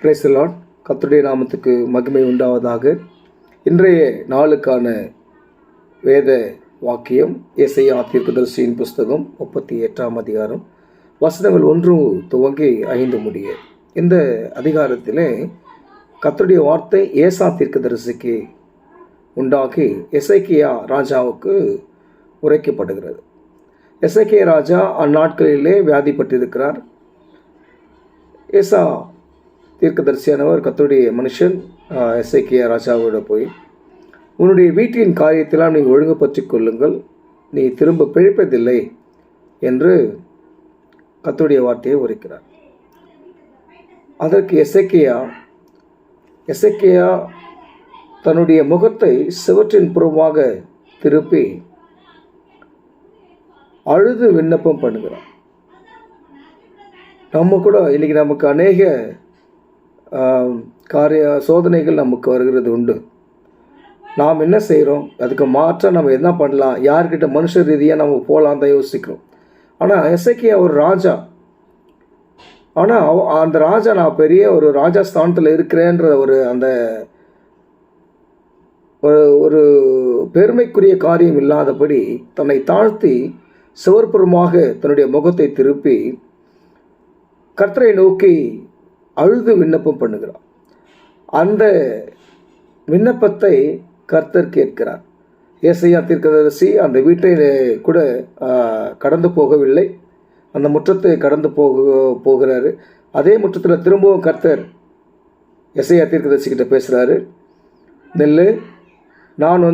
Praise the Lord. கர்த்தருடைய நாமத்துக்கு மகிமை உண்டாவதாக. இன்றைய நாளுக்கான வேத வாக்கியம் ஏசாயா தீர்க்கதரிசியின் புஸ்தகம் 38ஆம் அதிகாரம், வசனங்கள் 1 துவங்கி 5 முடிய. இந்த அதிகாரத்திலே கர்த்தருடைய வார்த்தை ஏசா தீர்க்கதரிசிக்கு உண்டாகி எசேக்கியா ராஜாவுக்கு உரைக்கப்படுகிறது. எசேக்கியா ராஜா அந்நாட்களிலே வியாதிப்பட்டிருக்கிறார். ஏசா தீர்க்கதரிசியானவர் கர்த்தருடைய மனுஷன் எசேக்கியா ராஜாவோட போய், உன்னுடைய வீட்டின் காரியத்தெல்லாம் நீங்கள் ஒழுங்கு பற்றி கொள்ளுங்கள், நீ திரும்ப பிழைப்பதில்லை என்று கர்த்தருடைய வார்த்தையை உரைக்கிறார். அதற்கு எசேக்கியா தன்னுடைய முகத்தை சுவற்றின் புறமாக திருப்பி அழுது விண்ணப்பம் பண்ணுகிறார். நம்ம கூட இன்றைக்கி நமக்கு அநேக சோதனைகள் நமக்கு வருகிறது உண்டு. நாம் என்ன செய்கிறோம்? அதுக்கு மாற்ற நம்ம என்ன பண்ணலாம், யார்கிட்ட மனுஷ ரீதியாக நம்ம போகலாம் தான் யோசிக்கிறோம். ஆனால் எசேக்கியா ஒரு ராஜா. ஆனால் அந்த ராஜா நான் பெரிய ஒரு ராஜஸ்தானத்தில் இருக்கிறேன்ற ஒரு பெருமைக்குரிய காரியம் இல்லாதபடி தன்னை தாழ்த்தி சுவர்புறமாக தன்னுடைய முகத்தை திருப்பி கர்த்தரை நோக்கி அழுது விண்ணப்பம் பண்ணுகிறார். அந்த விண்ணப்பத்தை கர்த்தர் கேட்கிறார். ஏசாயா தீர்க்கதரிசி அந்த வீட்டை கூட கடந்து போகவில்லை, அந்த முற்றத்தை கடந்து போகிறாரு. அதே முற்றத்தில் திரும்பவும் கர்த்தர் ஏசாயா தீர்க்கதரிசிக்கிட்ட பேசுகிறாரு. நெல்லு, நான்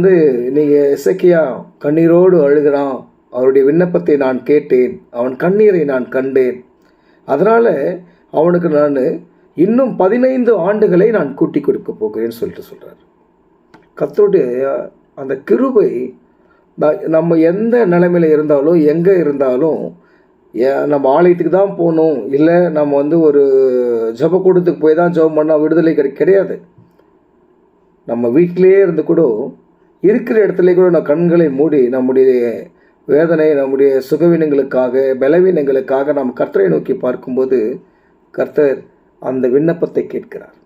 நீங்கள் எசேக்கியா கண்ணீரோடு அழுகிறான், அவருடைய விண்ணப்பத்தை நான் கேட்டேன், அவன் கண்ணீரை நான் கண்டேன், அதனால் அவனுக்கு நான் இன்னும் 15 ஆண்டுகளை நான் கூட்டி கொடுக்க போகிறேன்னு சொல்கிறார். கர்த்தருடைய அந்த கிருபை நம்ம எந்த நிலைமையில் இருந்தாலும், எங்கே இருந்தாலும், நம்ம ஆலயத்துக்கு தான் போகணும், இல்லை நம்ம ஒரு ஜெபக்கூடத்துக்கு போய் தான் ஜெபம் பண்ணால் விடுதலை கிடையாது. நம்ம வீட்டிலே இருந்து கூட இருக்கிற இடத்துல கூட நான் கண்களை மூடி நம்முடைய வேதனை, நம்முடைய சுகவீனங்களுக்காக, பலவீனங்களுக்காக நாம் கர்த்தரை நோக்கி பார்க்கும்போது கர்த்தர் அந்த விண்ணப்பத்தை கேட்கிறார்.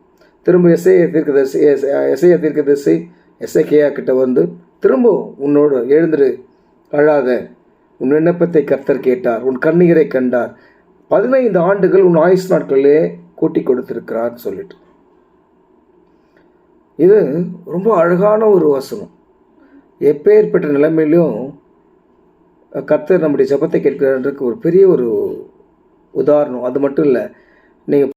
திரும்ப எசேக்கியா தீர்க்கதரிசி எசேக்கியா கிட்ட திரும்ப உன்னோடு எழுந்துரு, அழாத, உன் விண்ணப்பத்தை கர்த்தர் கேட்டார், உன் கண்ணீரை கண்டார், 15 ஆண்டுகள் உன் ஆயுஷ் நாட்களிலே கூட்டி கொடுத்திருக்கிறார் சொல்லிட்டு. இது ரொம்ப அழகான ஒரு வசனம். எப்பேற்பட்ட நிலைமையிலும் கர்த்தர் நம்முடைய ஜெபத்தை கேட்கிறான்றதுக்கு ஒரு பெரிய ஒரு உதாரணம். அது மட்டும் இல்லை, நீங்கள்